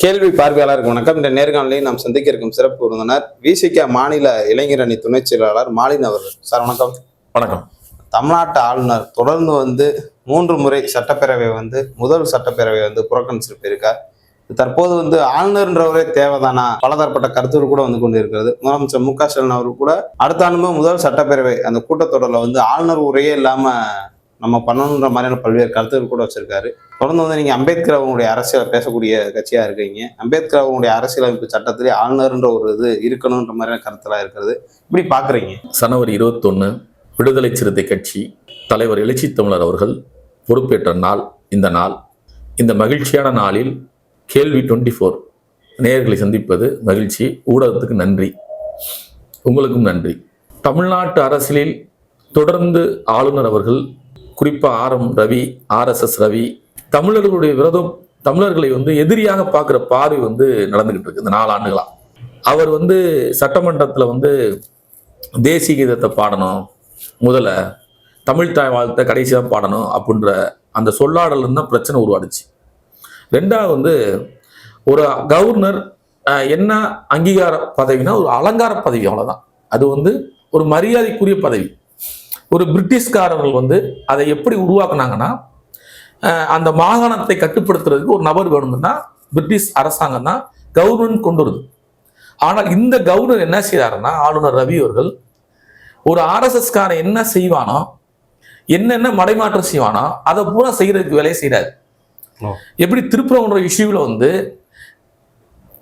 கேள்வி பார்வையாளருக்கு வணக்கம். இந்த நேர்காணலில் நாம் சந்திக்க இருக்கும் சிறப்பு விருந்தினர் விசிக மாநில இளைஞர் அணி துணை செயலாளர் மாலின் அவர்கள். சார் வணக்கம். வணக்கம். தமிழ்நாட்டு ஆளுநர் தொடர்ந்து 3 முறை சட்டப்பேரவை முதல் சட்டப்பேரவை புறக்கணிச்சிட்டு போயிருக்கார். தற்போது ஆளுநர்ன்றவரே தேவைதானா, பலதரப்பட்ட கருத்துக்கள் கூட கொண்டு இருக்கிறது. முதலமைச்சர் மு.க. ஸ்டாலின் அவர் கூட அடுத்த ஆண்டு முதல் சட்டப்பேரவை அந்த கூட்டத்தொடரில் ஆளுநர் உரையே இல்லாம நம்ம பண்ணணுன்ற மாதிரியான பல்வேறு கருத்துக்கள் கூட வச்சிருக்காரு. தொடர்ந்து நீங்க அம்பேத்கர் அவங்களுடைய அரசியலை பேசக்கூடிய கட்சியா இருக்கீங்க. அம்பேத்கர் அவங்களுடைய அரசியலமைப்பு சட்டத்திலே ஆளுநர்ன்ற ஒரு இது இருக்கணும்ன்ற மாதிரியான கருத்தெல்லாம் இருக்கிறது. இப்படி பாக்குறீங்க? ஜனவரி 21 விடுதலை சிறுத்தை கட்சி தலைவர் எழுச்சி தமிழர் அவர்கள் பொறுப்பேற்ற நாள். இந்த மகிழ்ச்சியான நாளில் கேள்வி 24 நேயர்களை சந்திப்பது மகிழ்ச்சி. ஊடகத்துக்கு நன்றி, உங்களுக்கும் நன்றி. தமிழ்நாட்டு அரசியலில் தொடர்ந்து ஆளுநர் அவர்கள், குறிப்பாக ரவி, RSS ரவி, தமிழர்களுடைய விரோதம், தமிழர்களை எதிரியாக பார்க்குற பார்வை நடந்துகிட்டு இருக்கு இந்த 4 ஆண்டுகளா. அவர் சட்டமன்றத்தில் தேசிய கீதத்தை பாடணும், முதல்ல தமிழ் தாய் வாழ்த்தை கடைசியாக பாடணும் அப்படின்ற அந்த சொல்லாடல் தான் பிரச்சனை உருவாடுச்சு. 2வது ஒரு கவர்னர் என்ன அங்கீகார பதவினா ஒரு அலங்கார பதவி, அவ்வளோதான். அது ஒரு மரியாதைக்குரிய பதவி. ஒரு பிரிட்டிஷ்காரர்கள் அதை எப்படி உருவாக்குனாங்கன்னா, அந்த மாகாணத்தை கட்டுப்படுத்துறதுக்கு ஒரு நபர் வேணும்னா பிரிட்டிஷ் அரசாங்கம் தான் கவர்னர் கொண்டு வருது. ஆனால் இந்த கவர்னர் என்ன செய்யறாருன்னா, ஆளுநர் ரவி அவர்கள் ஒரு RSSகாரன் என்ன செய்வானோ, என்னென்ன மடைமாற்றம் செய்வானோ அதை பூரா செய்யறதுக்கு வேலையை செய்யறாரு. எப்படி திருப்பூர்ன்ற இஷ்யூல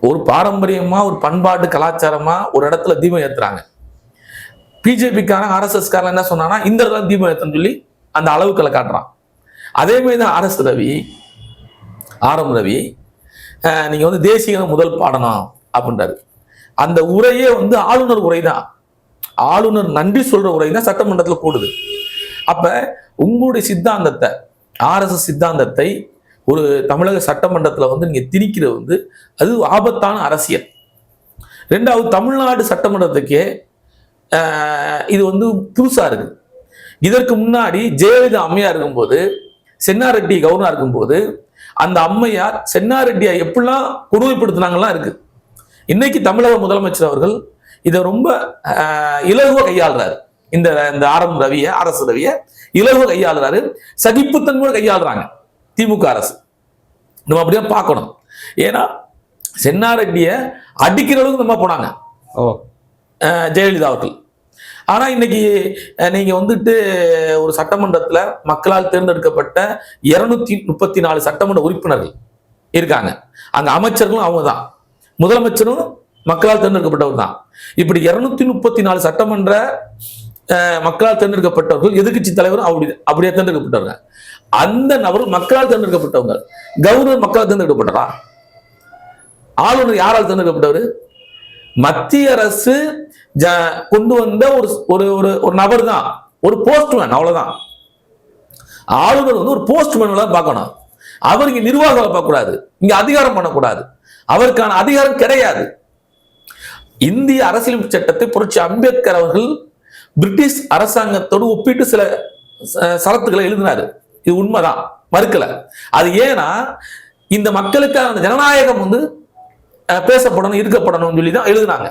ஒரு பாரம்பரியமா, ஒரு பண்பாட்டு கலாச்சாரமா ஒரு இடத்துல தீபம் ஏத்துறாங்க. பிஜேபிக்காரன் RSSகாரன் என்ன சொன்னான்னா, இந்த இடத்துல தீபம் ஏத்தன்னு சொல்லி அந்த அளவுக்களை காட்டுறான். அதே மாதிரி தான் ரவி நீங்க தேசிய முதல் பாடணும் அப்படின்றாரு. அந்த உரையே ஆளுநர் உரை தான். ஆளுநர் நன்றி சொல்ற உரை தான் சட்டமன்றத்தில் கூடுது. அப்ப உங்களுடைய சித்தாந்தத்தை, RSS சித்தாந்தத்தை ஒரு தமிழக சட்டமன்றத்தில் நீங்க திணிக்கிறது அது ஆபத்தான அரசியல். 2வது, தமிழ்நாடு சட்டமன்றத்துக்கே இது புதுசா இருக்கு. இதற்கு முன்னாடி ஜெயலலிதா அம்மையார் இருக்கும்போது, சென்னாரெட்டி கவர்னரா இருக்கும்போது, அந்த அம்மையார் சென்னாரெட்டியை எப்படிலாம் கொடுமைப்படுத்தினாங்கலாம் இருக்கு. இன்னைக்கு தமிழக முதலமைச்சர் அவர்கள் இதை ரொம்ப இலகுவா கையாளுறாரு. இந்த ரவியை, RSS ரவியை இலகுவா கையாளுறாரு. சகிப்புத்தன்மையோட கையாளுறாங்க திமுக அரசு. நம்ம அப்படியே பார்க்கணும். ஏன்னா சென்னாரெட்டியை அடிக்கிற அளவுக்கு நம்ம போனாங்க ஜெயலலிதா அவர்கள். ஆனா இன்னைக்கு நீங்க ஒரு சட்டமன்றத்துல மக்களால் தேர்ந்தெடுக்கப்பட்ட 234 சட்டமன்ற உறுப்பினர்கள் இருக்காங்க. அங்க அமைச்சர்களும் அவங்க தான், முதலமைச்சரும் மக்களால் தேர்ந்தெடுக்கப்பட்டவர் தான். இப்படி 234 சட்டமன்ற மக்களால் தேர்ந்தெடுக்கப்பட்டவர்கள், எதிர்கட்சி தலைவரும் அப்படியே தேர்ந்தெடுக்கப்பட்டவங்க. அந்த நபர்கள் மக்களால் தேர்ந்தெடுக்கப்பட்டவங்க. கவர்னர் மக்களால் தேர்ந்தெடுக்கப்பட்டதா? ஆளுநர் யாரால் தேர்ந்தெடுக்கப்பட்டவர்? மத்திய அரசு கொண்டு வந்த ஒரு நபர் தான், ஒரு போஸ்ட்மேன், அவ்வளவுதான். ஆளுநர் ஒரு போஸ்ட்மேன் பார்க்கணும். அவர் இங்க நிர்வாகம் பார்க்க கூடாது, இங்க அதிகாரம் பண்ணக்கூடாது. அவருக்கான அதிகாரம் கிடையாது. இந்திய அரசியலமைப்பு சட்டத்தை புரட்சி அம்பேத்கர் அவர்கள் பிரிட்டிஷ் அரசாங்கத்தோடு ஒப்பிட்டு சில சரத்துக்களை எழுதினாரு. இது உண்மைதான், மறுக்கல. அது ஏன்னா இந்த மக்களுக்கான ஜனநாயகம் பேசப்படணும், இருக்கப்படணும் சொல்லி தான் எழுதினாங்க.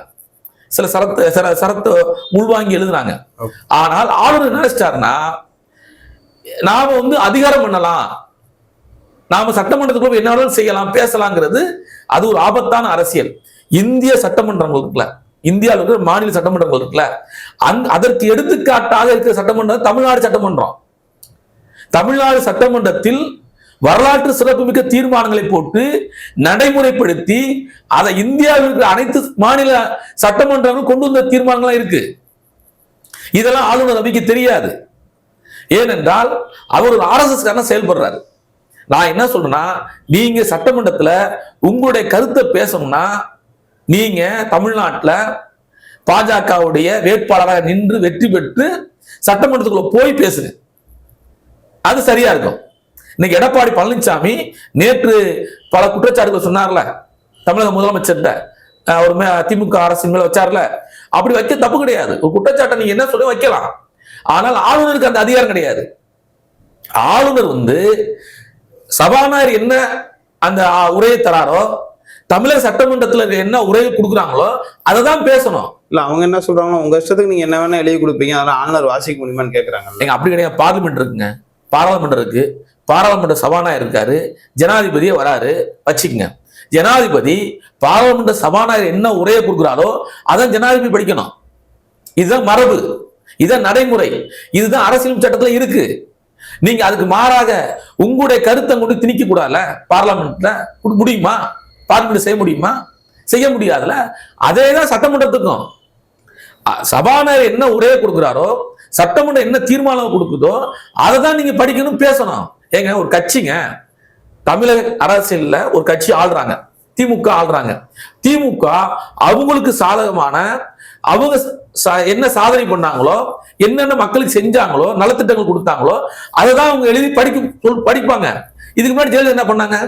சில சரத்தை உள்வாங்கி எழுதினாங்க. ஆனால் ஆளுநர் நினைச்சிட்டாருன்னா, நாம அதிகாரம் பண்ணலாம், நாம சட்டமன்றத்துக்குள்ள என்ன செய்யலாம், பேசலாங்கிறது அது ஒரு ஆபத்தான அரசியல். இந்திய சட்டமன்றங்கள் இருக்குல்ல, இந்தியாவில் இருக்கிற மாநில சட்டமன்றங்கள் இருக்குல்ல, அதற்கு எடுத்துக்காட்டாக இருக்கிற சட்டமன்றம் தமிழ்நாடு சட்டமன்றம். தமிழ்நாடு சட்டமன்றத்தில் வரலாற்று சிறப்புமிக்க தீர்மானங்களை போட்டு நடைமுறைப்படுத்தி அதை இந்தியாவில் இருக்கிற அனைத்து மாநில சட்டமன்றங்களும் கொண்டு வந்த தீர்மானங்களா இருக்கு. இதெல்லாம் ஆளுநர் ரவிக்கு தெரியாது. ஏனென்றால் அவர் ஒரு RSS காரனா செயல்படுறாரு. நான் என்ன சொல்றேன்னா, நீங்க சட்டமன்றத்துல உங்களுடைய கருத்தை பேசணும்னா, நீங்க தமிழ்நாட்டில் பாஜகவுடைய வேட்பாளராக நின்று வெற்றி பெற்று சட்டமன்றத்துக்குள்ள போய் பேசுங்க, அது சரியா இருக்கும். இன்னைக்கு எடப்பாடி பழனிசாமி நேற்று பல குற்றச்சாட்டுகள் சொன்னார்ல, தமிழக முதலமைச்சர்கிட்ட ஒரு திமுக அரசின் மேல வச்சார்ல, அப்படி வைக்க தப்பு கிடையாது. ஒரு குற்றச்சாட்டை நீங்க என்ன சொல்லி வைக்கலாம். ஆனால் ஆளுநருக்கு அந்த அதிகாரம் கிடையாது. ஆளுநர் சபாநாயகர் என்ன அந்த உரையை தராரோ, தமிழக சட்டமன்றத்துல என்ன உரை கொடுக்குறாங்களோ அதை தான் பேசணும். இல்ல அவங்க என்ன சொல்றாங்களோ உங்க இஷ்டத்துக்கு நீங்க என்ன வேணா எழுதி கொடுப்பீங்க, அதெல்லாம் ஆளுநர் வாசிக்க முடியுமான்னு கேக்குறாங்க. எங்க அப்படி கிடையாது. பார்லிமெண்ட் இருக்குங்க, பாராளுமன்றம் இருக்கு, பாராளுமன்ற சபாநாயகர் இருக்காரு, ஜனாதிபதியே வராரு வச்சுக்கங்க. ஜனாதிபதி பாராளுமன்ற சபாநாயகர் என்ன உரையை கொடுக்குறாரோ அதான் ஜனாதிபதி படிக்கணும். இதுதான் மரபு, இதுதான் நடைமுறை, இதுதான் அரசியல் சட்டத்துல இருக்கு. நீங்க அதுக்கு மாறாக உங்களுடைய கருத்தை கொண்டு திணிக்க கூடாதுல. பார்லிமெண்ட்ல முடியுமா? பார்லிமெண்ட் செய்ய முடியுமா? செய்ய முடியாதுல. அதேதான் சட்டமன்றத்துக்கும். சபாநாயகர் என்ன உரையை கொடுக்குறாரோ, சட்டமன்றம் என்ன தீர்மானம் கொடுக்குதோ அதை தான் நீங்க படிக்கணும், பேசணும். ஏங்க ஒரு கட்சிங்க, தமிழக அரசியல்ல ஒரு கட்சி ஆள்றாங்க, திமுக ஆள்றாங்க. திமுக அவங்களுக்கு சாதகமான அவங்க என்ன சாதனை பண்ணாங்களோ, என்னென்ன மக்களுக்கு செஞ்சாங்களோ, நலத்திட்டங்கள் கொடுத்தாங்களோ அதை தான் அவங்க எழுதி படிப்பாங்க. இதுக்கு முன்னாடி ஜெயலலிதா என்ன பண்ணாங்க,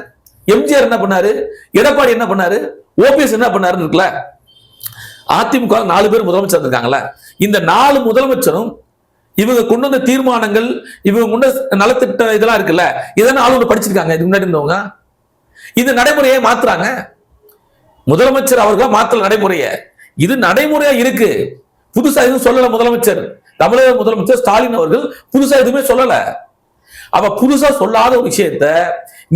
எம்ஜிஆர் என்ன பண்ணாரு, எடப்பாடி என்ன பண்ணாரு, ஓபிஎஸ் என்ன பண்ணாருன்னு இருக்குல்ல. அதிமுக 4 பேர் முதலமைச்சர் இருக்காங்கல்ல. இந்த 4 முதலமைச்சரும் இவங்க கொண்டு வந்த தீர்மானங்கள், இவங்க கொண்ட நலத்திட்ட இதெல்லாம் இருக்குல்ல, இதெல்லாம் ஆளுநர் படிச்சிருக்காங்க இதுக்கு முன்னாடி இருந்தவங்க. இந்த நடைமுறையை மாத்துறாங்க. முதலமைச்சர் அவர்கள் மாத்தல நடைமுறையை. இது நடைமுறையா இருக்கு. புதுசா எதுவும் சொல்லல முதலமைச்சர். தமிழக முதலமைச்சர் ஸ்டாலின் அவர்கள் புதுசா எதுவுமே சொல்லல. அவ புதுசா சொல்லாத ஒரு விஷயத்த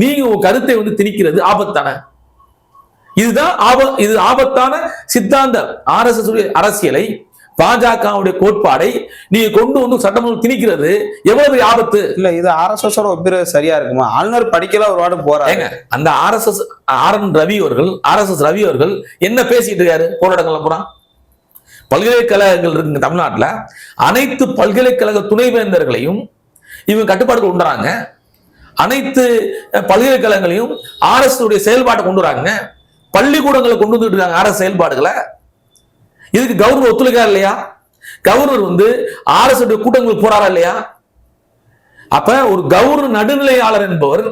நீங்க உங்க கருத்தை திணிக்கிறது ஆபத்தான, இதுதான் இது ஆபத்தான சித்தாந்தம். RSS அரசியலை, பாஜகவுடைய கோட்பாடை நீங்க கொண்டு சட்டமன்றம் திணிக்கிறது எவ்வளவு பெரிய ஆபத்து. இல்ல இது RSS ஒப்பிர சரியா இருக்குமா? ஆளுநர் படிக்கல ஒரு வார்டு போறாங்க. அந்த RSS ரவி அவர்கள் என்ன பேசிட்டு இருக்காரு போராட்டங்கள் பூரா? பல்கலைக்கழகங்கள் இருக்கு தமிழ்நாட்டுல, அனைத்து பல்கலைக்கழக துணைவேந்தர்களையும் இவங்க கட்டுப்பாடு கொண்டு வராங்க. அனைத்து பல்கலைக்கழகங்களையும் RSS உடைய செயல்பாட்டை கொண்டு வராங்க. பள்ளிக்கூடங்களை கொண்டு வந்துட்டு இருக்காங்க RSS செயல்பாடுகளை. இதுக்கு கவர்னர் ஒத்துழைக்காரு இல்லையா? கவர்னர் RSS உடைய கூட்டங்களுக்கு போறாரா இல்லையா? அப்ப ஒரு கவர்னர் நடுநிலையாளர் என்பவர்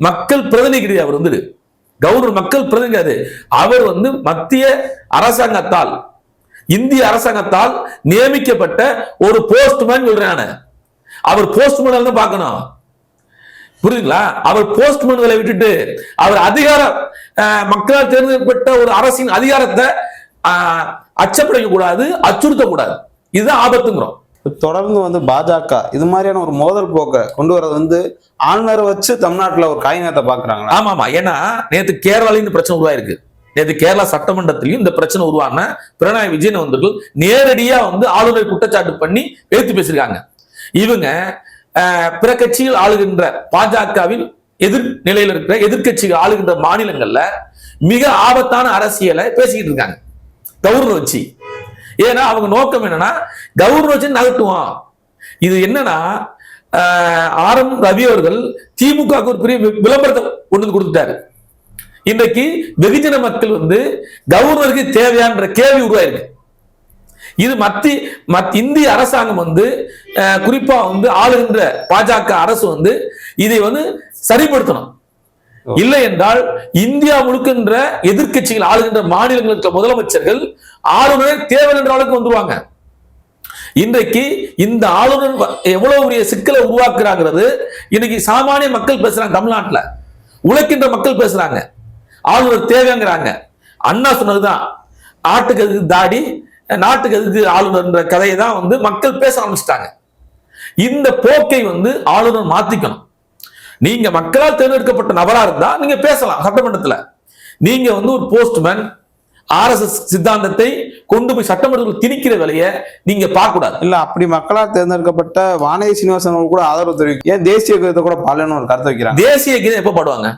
மக்கள் பிரதிநிதி. அவர் கவர்னர் மக்கள் பிரதிநிதி. அவர் மத்திய அரசாங்கத்தால், இந்திய அரசாங்கத்தால் நியமிக்கப்பட்ட ஒரு போஸ்ட்மேன் சொல்றான. அவர் போஸ்ட்மேன் பார்க்கணும், புரியுதுங்களா? அவர் போஸ்ட்மேன்களை விட்டுட்டு அவர் அதிகார மக்களால் தேர்ந்தெடுக்கப்பட்ட ஒரு அரசின் அதிகாரத்தை அச்சப்படைக்க கூடாது, அச்சுறுத்த கூடாது. இதுதான் ஆபத்துங்கிறோம். தொடர்ந்து பாஜக இது மாதிரியான ஒரு மோதல் போக்க கொண்டு வரது ஆளுநரை வச்சு தமிழ்நாட்டுல ஒரு காய்நேரத்தை பாக்குறாங்க. ஆமா, ஏன்னா நேற்று கேரளால இந்த பிரச்சனை உருவாயிருக்கு. நேற்று கேரளா சட்டமன்றத்திலையும் இந்த பிரச்சனை உருவான பினராயி விஜயன் நேரடியா ஆளுநரை குற்றச்சாட்டு பண்ணி எடுத்து பேசியிருக்காங்க. இவங்க பிற கட்சிகள் ஆளுகின்ற பாஜகவில் எதிர் நிலையில் இருக்கிற எதிர்கட்சிகள் ஆளுகின்ற மாநிலங்கள்ல மிக ஆபத்தான அரசியலை பேசிக்கிட்டு இருக்காங்க கவர்னர் வச்சு. ஏன்னா அவங்க நோக்கம் என்னன்னா கவர்னர் வச்சு நகட்டுவோம். இது என்னன்னா ரவி அவர்கள் திமுக ஒரு பெரிய விளம்பரத்தை கொண்டு கொடுத்துட்டாரு. இன்றைக்கு வெகுஜன மக்கள் கவர்னருக்கு தேவையான கேள்வி உருவாயிருக்கு. இது இந்திய அரசாங்கம் குறிப்பா ஆளுகின்ற பாஜக அரசு இதை சரிப்படுத்தணும். இல்லை என்றால் இந்தியா முழுக்கின்ற எதிர்கட்சிகள் ஆளுகின்ற மாநிலங்களுக்கு முதலமைச்சர்கள் ஆளுநரை தேவை என்ற அளவுக்கு வந்துருவாங்க. இன்றைக்கு இந்த ஆளுநர் எவ்வளவு பெரிய சிக்கலை உருவாக்குறாங்கிறது இன்னைக்கு சாமானிய மக்கள் பேசுறாங்க. தமிழ்நாட்டுல உழைக்கின்ற மக்கள் பேசுறாங்க. ஆளுநர் தேவைங்கிறாங்க. அண்ணா சொன்னதுதான், நாட்டுக்கு எதுக்கு தாடி, நாட்டுக்கு எதுக்கு ஆளுநர் கதையை தான் மக்கள் பேச ஆரம்பிச்சிட்டாங்க. இந்த போக்கை ஆளுநர் மாத்திக்கணும். நீங்க மக்களால் தேர்ந்தெடுக்கப்பட்ட நபரா இருந்தா நீங்க பேசலாம் சட்டமன்றத்துல. நீங்க ஒரு போஸ்ட்மேன் RSS சித்தாந்தத்தை கொண்டு போய் சட்டமன்றத்தில் திணிக்கிற வேலையை நீங்க பார்க்க கூடாது. இல்ல அப்படி மக்களால் தேர்ந்தெடுக்கப்பட்ட வானதி சீனிவாசன் கூட ஆதரவு தெரிவிக்கும். ஏன் தேசிய கீதத்தை கூட பாடலன்னு ஒரு கருத்தை வைக்கிறாங்க. தேசிய கீதம் எப்ப பாடுவாங்க?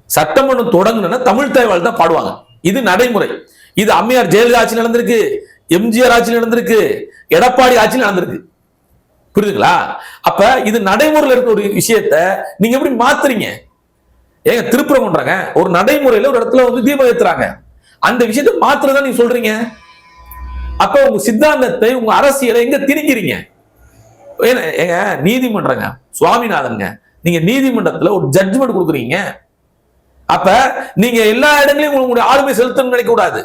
சட்டமன்றம் தொடங்குனா தமிழ் தாய்வாழ் தான் பாடுவாங்க. இது நடைமுறை. இது அம்மையார் ஜெயலலிதா ஆட்சியில் நடந்திருக்கு, எம்ஜிஆர் ஆட்சியில் நடந்திருக்கு, எடப்பாடி ஆட்சியில் நடந்திருக்கு. புரியுதுங்களா? அப்ப இது நடைமுறையில் இருக்க ஒரு விஷயத்த நீங்க எப்படி மாத்துறீங்க? ஏங்க திருப்புறம் பண்றாங்க, ஒரு நடைமுறையில ஒரு இடத்துல தீபம் ஏத்துறாங்க, அந்த விஷயத்தை மாத்துறதா நீங்க சொல்றீங்க. அப்ப உங்க சித்தாந்தத்தை, உங்க அரசியலை எங்க திணிக்கிறீங்க? ஏங்க நீதிமன்றங்க, சுவாமிநாதன்ங்க, நீங்க நீதிமன்றத்துல ஒரு ஜட்ஜ்மெண்ட் கொடுக்குறீங்க. அப்ப நீங்க எல்லா இடங்களையும் உங்களுடைய ஆளுமை செலுத்தணும்னு நினைக்க கூடாது.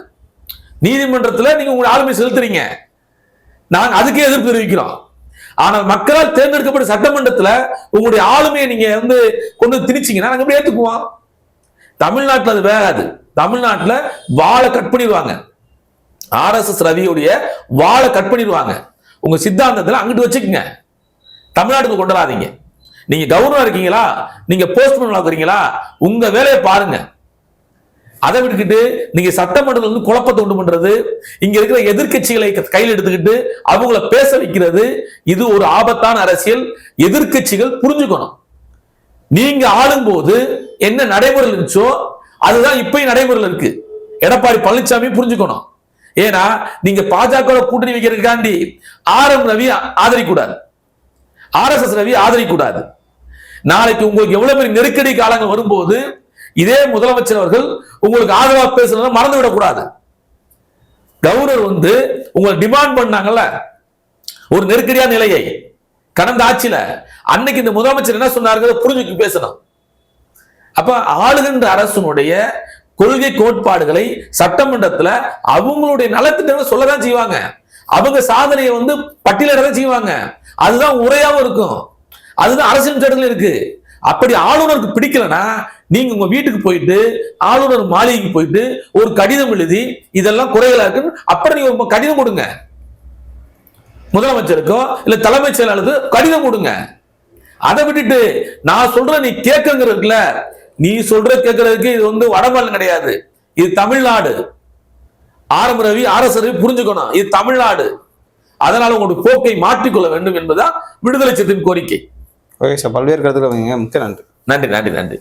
நீதிமன்றத்துல நீங்க உங்களுடைய ஆளுமை செலுத்துறீங்க, நாங்க அதுக்கே எதிர்ப்பு தெரிவிக்கிறோம். ஆனால் மக்களால் தேர்ந்தெடுக்கப்பட்ட சட்டமன்றத்துல உங்களுடைய ஆளுமையை நீங்க கொண்டு திணிச்சீங்கன்னா நாங்க எப்படி ஏத்துக்குவோம்? தமிழ்நாட்டில் அது வேகாது. தமிழ்நாட்டுல வாழை கட் பண்ணிடுவாங்க. RSS ரவியுடைய வாழை கட் பண்ணிடுவாங்க. உங்க சித்தாந்தத்துல அங்கிட்டு வச்சுக்கங்க, தமிழ்நாட்டுக்கு கொண்டு வராதீங்க. நீங்க கவர்னர் இருக்கீங்களா, நீங்க போஸ்ட்மேன் இருக்கிறீங்களா, உங்க வேலையை பாருங்க. அதை விட்டுக்கிட்டு நீங்க சட்டமன்றத்தில் வந்து குழப்பத்தை உண்டு பண்றது, இங்க இருக்கிற எதிர்க்கட்சிகளை கையில் எடுத்துக்கிட்டு அவங்கள பேச வைக்கிறது, இது ஒரு ஆபத்தான அரசியல். எதிர்க்கட்சிகள் புரிஞ்சுக்கணும். நீங்க ஆளும் போது என்ன நடைமுறையில் இருந்துச்சோ அதுதான் இப்பயும் நடைமுறையில் இருக்கு. எடப்பாடி பழனிசாமி புரிஞ்சுக்கணும். ஏன்னா நீங்க பாஜக கூட்டணி வைக்கிறதுக்காண்டி ரவி ஆதரிக்கூடாது, RSS ரவி ஆதரிக்கூடாது. நாளைக்கு உங்களுக்கு எவ்வளவு பெரிய நெருக்கடி காலங்கள் வரும்போது இதே முதலமைச்சர் அவர்கள் உங்களுக்கு ஆதரவா பேசுறத மறந்து விடக்கூடாது. கவர்னர் வந்து உங்களை டிமாண்ட் பண்ணாங்கல்ல ஒரு நெருக்கடியான நிலையை கடந்த ஆட்சியில, அன்னைக்கு இந்த முதலமைச்சர் என்ன சொன்னார்கள் புரிஞ்சுக்கு பேசணும். அப்ப ஆளுகின்ற அரசனுடைய கொள்கை கோட்பாடுகளை சட்டமன்றத்துல அவங்களுடைய நலத்திட்டங்களை சொல்லதான் செய்வாங்க. அவங்க சாதனையை வந்து பட்டியலிடதான் செய்வாங்க. அதுதான் உரையாவும் இருக்கும், அதுதான் அரசியல் சட்டத்தில் இருக்கு. அப்படி ஆளுநருக்கு பிடிக்கலன்னா நீங்க உங்க வீட்டுக்கு போயிட்டு ஆளுநர் மாளிகைக்கு போயிட்டு ஒரு கடிதம் எழுதி இதெல்லாம் குறைகளா இருக்கு அப்புறம் நீங்க ஒரு கடிதம் கொடுங்க, முதலமைச்சருக்கோ இல்ல தலைமைச் செயலாளருக்கு கடிதம் கொடுங்க. அதை விட்டுட்டு நான் சொல்ற நீ கேட்கறதுல, நீ சொல்ற கேட்கறதுக்கு இது வந்து வடமாநிலம் கிடையாது, இது தமிழ்நாடு. ரவி RSS ரவி புரிஞ்சுக்கணும், இது தமிழ்நாடு. அதனால உங்களுடைய போக்கை மாற்றிக்கொள்ள வேண்டும் என்பதுதான் விடுதலை சிறுத்தைகளின் கோரிக்கை. ஓகே சார், பல்வேறு கருத்துக்கள் வைங்க. மிக்க நன்றி. நன்றி நன்றி நன்றி.